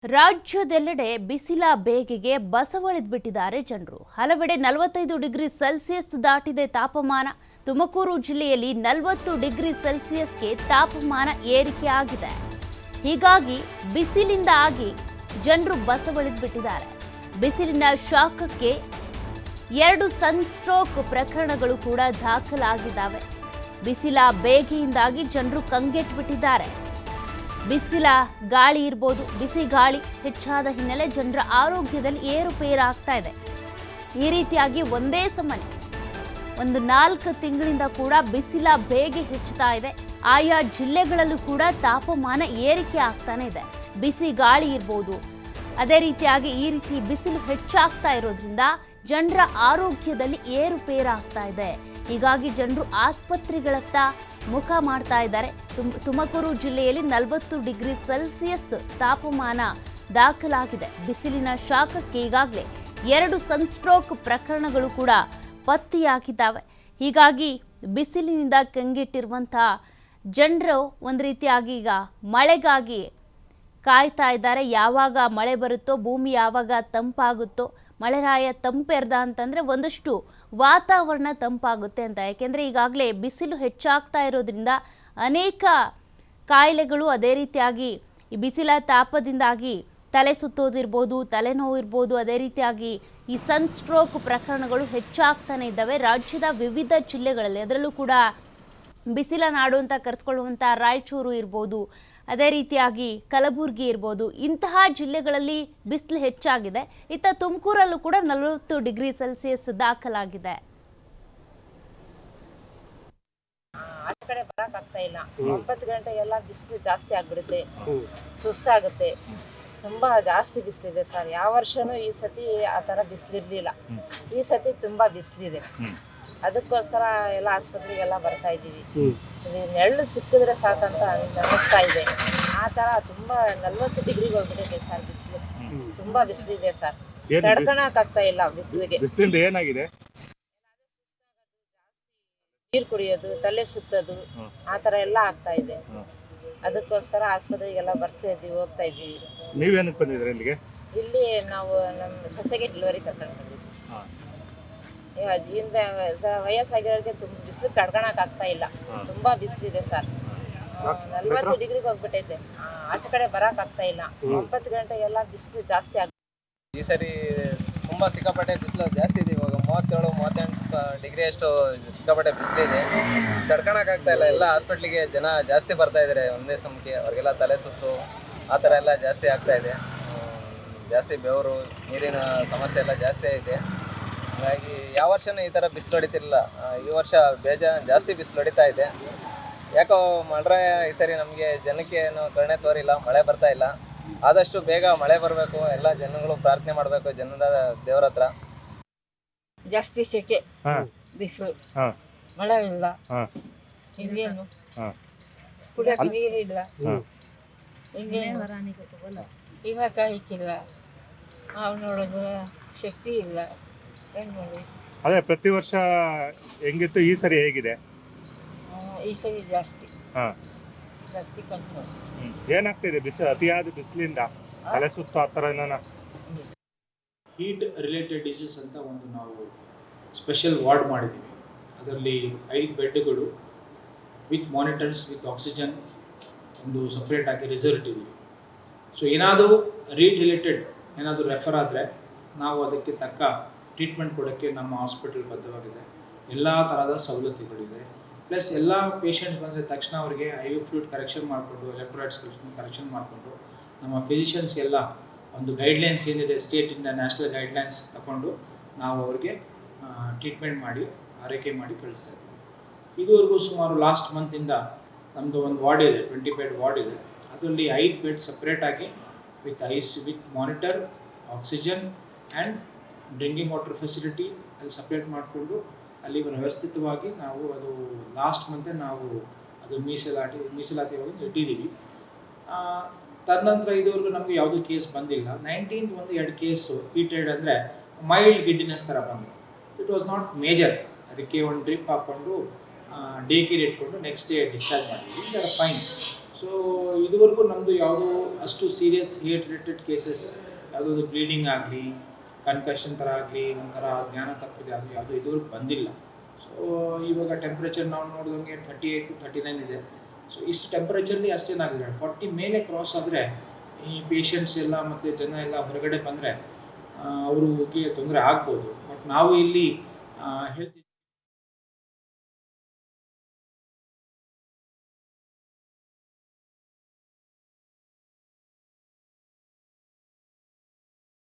ರಾಜ್ಯದೆಲ್ಲೆಡೆ ಬಿಸಿಲ ಬೇಗೆಗೆ ಬಸವಳಿದ್ಬಿಟ್ಟಿದ್ದಾರೆ ಜನರು. ಹಲವೆಡೆ 45 ಡಿಗ್ರಿ ಸೆಲ್ಸಿಯಸ್ ದಾಟಿದೆ ತಾಪಮಾನ. ತುಮಕೂರು ಜಿಲ್ಲೆಯಲ್ಲಿ 40 ಡಿಗ್ರಿ ಸೆಲ್ಸಿಯಸ್ಗೆ ತಾಪಮಾನ ಏರಿಕೆ ಆಗಿದೆ. ಹೀಗಾಗಿ ಬಿಸಿಲಿಂದಾಗಿ ಜನರು ಬಸವಳಿದ್ಬಿಟ್ಟಿದ್ದಾರೆ. ಬಿಸಿಲಿನ ಶಾಖಕ್ಕೆ 2 ಸನ್ಸ್ಟ್ರೋಕ್ ಪ್ರಕರಣಗಳು ಕೂಡ ದಾಖಲಾಗಿದ್ದಾವೆ. ಬಿಸಿಲ ಬೇಗೆಯಿಂದಾಗಿ ಜನರು ಕಂಗೆಟ್ಬಿಟ್ಟಿದ್ದಾರೆ. ಬಿಸಿಲ ಗಾಳಿ ಇರ್ಬೋದು, ಬಿಸಿ ಗಾಳಿ ಹೆಚ್ಚಾದ ಹಿನ್ನೆಲೆ ಜನರ ಆರೋಗ್ಯದಲ್ಲಿ ಏರುಪೇರಾಗ್ತಾ ಇದೆ. ಈ ರೀತಿಯಾಗಿ ಒಂದೇ ಸಮನೆ 4 ತಿಂಗಳಿಂದ ಕೂಡ ಬಿಸಿಲ ಬೇಗೆ ಹೆಚ್ಚುತ್ತಾ ಇದೆ. ಆಯಾ ಜಿಲ್ಲೆಗಳಲ್ಲೂ ಕೂಡ ತಾಪಮಾನ ಏರಿಕೆ ಆಗ್ತಾನೆ ಇದೆ. ಬಿಸಿ ಗಾಳಿ ಇರ್ಬೋದು, ಅದೇ ರೀತಿಯಾಗಿ ಈ ರೀತಿ ಬಿಸಿಲು ಹೆಚ್ಚಾಗ್ತಾ ಇರೋದ್ರಿಂದ ಜನರ ಆರೋಗ್ಯದಲ್ಲಿ ಏರುಪೇರಾಗ್ತಾ ಇದೆ. ಹೀಗಾಗಿ ಜನರು ಆಸ್ಪತ್ರೆಗಳತ್ತ ಮುಖ ಮಾಡ್ತಾ ಇದ್ದಾರೆ. ತುಮಕೂರು ಜಿಲ್ಲೆಯಲ್ಲಿ 40 ಡಿಗ್ರಿ ಸೆಲ್ಸಿಯಸ್ ತಾಪಮಾನ ದಾಖಲಾಗಿದೆ. ಬಿಸಿಲಿನ ಶಾಖಕ್ಕೆ ಈಗಾಗಲೇ 2 ಸನ್ಸ್ಟ್ರೋಕ್ ಪ್ರಕರಣಗಳು ಕೂಡ ಪತ್ತೆಯಾಗಿದ್ದಾವೆ. ಹೀಗಾಗಿ ಬಿಸಿಲಿನಿಂದ ಕಂಗೆಟ್ಟಿರುವಂತಹ ಜನರು ಒಂದು ರೀತಿಯಾಗಿ ಈಗ ಮಳೆಗಾಗಿ ಕಾಯ್ತಾ ಇದ್ದಾರೆ. ಯಾವಾಗ ಮಳೆ ಬರುತ್ತೋ, ಭೂಮಿ ಯಾವಾಗ ತಂಪಾಗುತ್ತೋ, ಮಳೆರಾಯ ತಂಪೆರ್ದ ಅಂತಂದರೆ ಒಂದಷ್ಟು ವಾತಾವರಣ ತಂಪಾಗುತ್ತೆ ಅಂತ. ಯಾಕೆಂದರೆ ಈಗಾಗಲೇ ಬಿಸಿಲು ಹೆಚ್ಚಾಗ್ತಾ ಇರೋದ್ರಿಂದ ಅನೇಕ ಕಾಯಿಲೆಗಳು, ಅದೇ ರೀತಿಯಾಗಿ ಈ ಬಿಸಿಲ ತಾಪದಿಂದಾಗಿ ತಲೆ ಸುತ್ತೋದಿರ್ಬೋದು, ತಲೆನೋವು ಇರ್ಬೋದು, ಅದೇ ರೀತಿಯಾಗಿ ಈ ಸನ್ಸ್ಟ್ರೋಕ್ ಪ್ರಕರಣಗಳು ಹೆಚ್ಚಾಗ್ತಾನೆ ಇದ್ದಾವೆ ರಾಜ್ಯದ ವಿವಿಧ ಜಿಲ್ಲೆಗಳಲ್ಲಿ. ಅದರಲ್ಲೂ ಕೂಡ ಬಿಸಿಲ ನಾಡು ಅಂತ ಕರೆಸ್ಕೊಳ್ಳುವಂಥ ರಾಯಚೂರು ಇರ್ಬೋದು, ಅದೇ ರೀತಿಯಾಗಿ ಕಲಬುರಗಿ ಇರ್ಬೋದು, ಇಂತಹ ಜಿಲ್ಲೆಗಳಲ್ಲಿ ಬಿಸಿಲು ಹೆಚ್ಚಾಗಿದೆ. ಇತ್ತ ತುಮಕೂರಲ್ಲೂ ಕೂಡ 40 ಡಿಗ್ರಿ ಸೆಲ್ಸಿಯಸ್ ದಾಖಲಾಗಿದೆ. ಆ ಕಡೆ ಬರಕ್ ಆಗ್ತಾ ಇಲ್ಲ. 9 ಗಂಟೆಗೆಲ್ಲ ಬಿಸಿಲು ಜಾಸ್ತಿ ಆಗ್ಬಿಡುತ್ತೆ, ಸುಸ್ತಾಗುತ್ತೆ. ತುಂಬಾ ಜಾಸ್ತಿ ಬಿಸಿಲಿದೆ ಸರ್. ಯಾವ ವರ್ಷನೂ ಈ ಸತಿ ಆ ಥರ ಬಿಸಿಲಿರ್ಲಿಲ್ಲ. ಈ ಸತಿ ತುಂಬಾ ಬಿಸಿಲಿದೆ. ಅದಕ್ಕೋಸ್ಕರ ಎಲ್ಲ ಆಸ್ಪತ್ರೆಗೆಲ್ಲ ಬರ್ತಾ ಇದ್ದೀವಿ. ನೆರಳು ಸಿಕ್ಕಿದ್ರೆ ಸಾಕಂತ ಅನ್ನಿಸ್ತಾ ಇದೆ. ಆ ಥರ ತುಂಬಾ 40 ಡಿಗ್ರಿಗೆ ಹೋಗ್ಬಿಟ್ಟಿದೆ ಸರ್ ಬಿಸಿಲು. ತುಂಬಾ ಬಿಸಿಲಿದೆ ಸರ್. ತಡ್ಕೊಳಕ್ ಆಗ್ತಾ ಇಲ್ಲ ಬಿಸಿಲಿಗೆ. ಏನಾಗಿದೆ? ನೀರು ಕುಡಿಯೋದು, ತಲೆ ಸುತ್ತೋದು, ಆ ಥರ ಎಲ್ಲ ಆಗ್ತಾ ಇದೆ. ಅದಕ್ಕೋಸ್ಕರ ಆಸ್ಪತ್ರೆಗೆಲ್ಲ ಬರ್ತಾ ಇದ್ದೀವಿ, ಹೋಗ್ತಾ ಇದ್ದೀವಿ. ನೀವೇನಕ್ಕೆ ಬಂದಿದ್ರಿ ಇಲ್ಲಿಗೆ? ಇಲ್ಲಿ ನಾವು ನಮ್ಮ ಸೊಸೆಗೆ ಡೆಲಿವರಿ ಕರ್ಕೊಂಡು ಬಂದಿದ್ವಿ. ಅಜ್ಜಿಯಿಂದ ವಯಸ್ಸಾಗಿರೋರಿಗೆ ತುಂಬ ಬಿಸಿಲು ತಡ್ಕೊಳಕ್ ಆಗ್ತಾ ಇಲ್ಲ. ತುಂಬಾ ಬಿಸಿಲಿದೆ ಸರ್. 40 ಡಿಗ್ರಿಗೆ ಹೋಗ್ಬಿಟ್ಟೈತೆ. ಆಚೆ ಕಡೆ ಬರಕ್ ಆಗ್ತಾ ಇಲ್ಲ. 9 ಗಂಟೆಗೆಲ್ಲ ಬಿಸಿಲು ಜಾಸ್ತಿ ಆಗ. ಈ ಸರಿ ತುಂಬ ಸಿಕ್ಕಾಪಟ್ಟೆ ಬಿಸಿಲು ಜಾಸ್ತಿ ಇದೆ. ಇವಾಗ 37-38 ಡಿಗ್ರಿ ಅಷ್ಟು ಸಿಕ್ಕಾಪಟ್ಟೆ ಬಿಸಿಲಿದೆ. ತಡ್ಕೊಳಕ್ಕಾಗ್ತಾ ಇಲ್ಲ. ಎಲ್ಲ ಹಾಸ್ಪಿಟ್ಲಿಗೆ ಜನ ಜಾಸ್ತಿ ಬರ್ತಾ ಇದ್ದಾರೆ ಒಂದೇ ಸಮಯಕ್ಕೆ. ಅವ್ರಿಗೆಲ್ಲ ತಲೆ ಸುತ್ತು ಆ ಥರ ಎಲ್ಲ ಜಾಸ್ತಿ ಆಗ್ತಾ ಇದೆ. ಜಾಸ್ತಿ ಬೆವರು, ನೀರಿನ ಸಮಸ್ಯೆ ಎಲ್ಲ ಜಾಸ್ತಿ ಐತೆ. ಹಾಗಾಗಿ ಯಾವ ವರ್ಷನೂ ಈ ಥರ ಬಿಸಿಲು ಹೊಡಿತಿರಲಿಲ್ಲ. ಈ ವರ್ಷ ಜಾಸ್ತಿ ಬಿಸಿಲು ಹೊಡಿತಾ ಇದೆ. ಯಾಕೋ ಮಳೆರಾಯ ಈ ಸರಿ ನಮಗೆ ಜನಕ್ಕೆ ಏನು ಕರುಣೆ ತೋರಿಲ್ಲ. ಮಳೆ ಬರ್ತಾ ಇಲ್ಲ. ಆದಷ್ಟು ಬೇಗ ಮಳೆ ಬರಬೇಕು. ಎಲ್ಲ ಜನಗಳು ಪ್ರಾರ್ಥನೆ ಮಾಡಬೇಕು ಜನದ ದೇವರ ಹತ್ರ. ಜಾಸ್ತಿ ಸೆಕೆ, ಬಿಸಿಲು, ಮಳೆ ಇಲ್ಲ, ಇನ್ನೇನು ಕುಡಿಯಕ್ಕೆ ನೀರಿಲ್ಲ, ಇನ್ನೇನು ಈಗ ಕಾಯಿಕ್ಕಿಲ್ಲ, ನಾವು ನೋಡೋದು ಶಕ್ತಿ ಇಲ್ಲ. ಏನು ಮಾಡಿ? ಅದೇ ಪ್ರತಿ ವರ್ಷ ಹೆಂಗಿತ್ತು, ಈ ಸರಿ ಹೇಗಿದೆ? ಈ ಸರಿ ಜಾಸ್ತಿ ಕಂತು. ಏನಾಗ್ತಿದೆ ಅತಿಯಾದ ಬಿಸಿಲಿಂದ? ತಲೆ ಸುತ್ತು ಆ ಥರ ಏನಾನ? ಹೀಟ್ ರಿಲೇಟೆಡ್ ಡಿಸೀಸ್ ಅಂತ ಒಂದು ನಾವು ಸ್ಪೆಷಲ್ ವಾರ್ಡ್ ಮಾಡಿದ್ದೀವಿ. ಅದರಲ್ಲಿ 5 ಬೆಡ್ಗಳು ವಿತ್ ಮಾನಿಟರ್ಸ್, ವಿತ್ ಆಕ್ಸಿಜನ್, ಒಂದು ಸಪ್ರೇಟಾಗಿ ರಿಸರ್ವ್ ಇಟ್ಟಿದ್ದೀವಿ. ಸೊ ಏನಾದರೂ ರಿಲೇಟೆಡ್ ಏನಾದರೂ ರೆಫರ್ ಆದರೆ ನಾವು ಅದಕ್ಕೆ ತಕ್ಕ ಟ್ರೀಟ್ಮೆಂಟ್ ಕೊಡೋಕ್ಕೆ ನಮ್ಮ ಹಾಸ್ಪಿಟಲ್ ಬದ್ಧವಾಗಿದೆ. ಎಲ್ಲ ಥರದ ಸವಲತ್ತುಗಳಿದೆ. ಪ್ಲಸ್ ಎಲ್ಲ ಪೇಷಂಟ್ಸ್ ಬಂದರೆ ತಕ್ಷಣ ಅವರಿಗೆ IV ಫ್ಲೂಯಿಡ್ ಕರೆಕ್ಷನ್ ಮಾಡಿಕೊಂಡು, ಎಲೆಕ್ಟ್ರೋಲೈಟ್ಸ್ ಕರೆಕ್ಷನ್ ಮಾಡಿಕೊಂಡು, ನಮ್ಮ ಫಿಸಿಷಿಯನ್ಸ್ಗೆಲ್ಲ ಒಂದು ಗೈಡ್ಲೈನ್ಸ್ ಏನಿದೆ ಸ್ಟೇಟಿಂದ ನ್ಯಾಷನಲ್ ಗೈಡ್ಲೈನ್ಸ್ ತಗೊಂಡು ನಾವು ಅವ್ರಿಗೆ ಟ್ರೀಟ್ಮೆಂಟ್ ಮಾಡಿ ಆರೈಕೆ ಮಾಡಿ ಕಳಿಸ್ತಾ ಇದ್ದೀವಿ. ಇದುವರೆಗೂ ಸುಮಾರು ಲಾಸ್ಟ್ ಮಂತಿಂದ ನಮ್ಮದು ಒಂದು ವಾರ್ಡ್ ಇದೆ, 20 ಬೆಡ್ ವಾರ್ಡ್ ಇದೆ. ಅದರಲ್ಲಿ 5 ಬೆಡ್ ಸಪ್ರೇಟಾಗಿ with monitor, oxygen and drinking water facility ಅಲ್ಲಿ ಸಪ್ರೇಟ್ ಮಾಡಿಕೊಂಡು ಅಲ್ಲಿ ವ್ಯವಸ್ಥಿತವಾಗಿ ನಾವು ಅದು ಲಾಸ್ಟ್ ಮಂತೆ ನಾವು ಅದು ಮೀಸಲಾತಿಯಾಗಿ ಇಟ್ಟಿದ್ದೀವಿ. ತದನಂತರ ಇದುವರೆಗೂ ನಮಗೆ ಯಾವುದೂ ಕೇಸ್ ಬಂದಿಲ್ಲ. 19th 2 ಕೇಸು ಹೀಟೆಡ್ ಅಂದರೆ ಮೈಲ್ಡ್ ಗಿಡ್ಡಿನೆಸ್ ಥರ ಬಂದು. It was not major. ಅದಕ್ಕೆ ಒಂದು ಡ್ರಿಪ್ ಹಾಕ್ಕೊಂಡು ಡೇ ಕೇರ್ ಇಟ್ಕೊಂಡು ನೆಕ್ಸ್ಟ್ ಡೇ ಡಿಸ್ಚಾರ್ಜ್ ಮಾಡಿದ್ವಿ. ಫೈನ್. ಸೊ ಇದುವರೆಗೂ ನಮ್ಮದು ಯಾವುದೋ ಅಷ್ಟು ಸೀರಿಯಸ್ ಹೀಟ್ ರಿಲೇಟೆಡ್ ಕೇಸಸ್ ಯಾವುದಾದ್ರು ಬ್ಲೀಡಿಂಗ್ ಆಗಲಿ, ಕನ್ಕಷನ್ ಥರ ಆಗಲಿ, ಒಂಥರ ಜ್ಞಾನ ತಪ್ಪಿದೆ ಅದು ಯಾವುದೂ ಇದುವರೆಗೂ ಬಂದಿಲ್ಲ. ಸೊ ಇವಾಗ ಟೆಂಪ್ರೇಚರ್ ನಾವು ನೋಡಿದಂಗೆ 38 to 39 ಇದೆ. ಸೊ ಇಷ್ಟು ಟೆಂಪ್ರೇಚರ್ಲಿ ಅಷ್ಟೇನಾಗಿದೆ, 40 ಮೇಲೆ ಕ್ರಾಸ್ ಆದರೆ ಈ ಪೇಷಂಟ್ಸ್ ಎಲ್ಲ ಮತ್ತು ಜನ ಎಲ್ಲ ಹೊರಗಡೆ ಬಂದರೆ ಅವ್ರಿಗೆ ತೊಂದರೆ ಆಗ್ಬೋದು. ಬಟ್ ನಾವು ಇಲ್ಲಿ ಹೆಲ್ತ್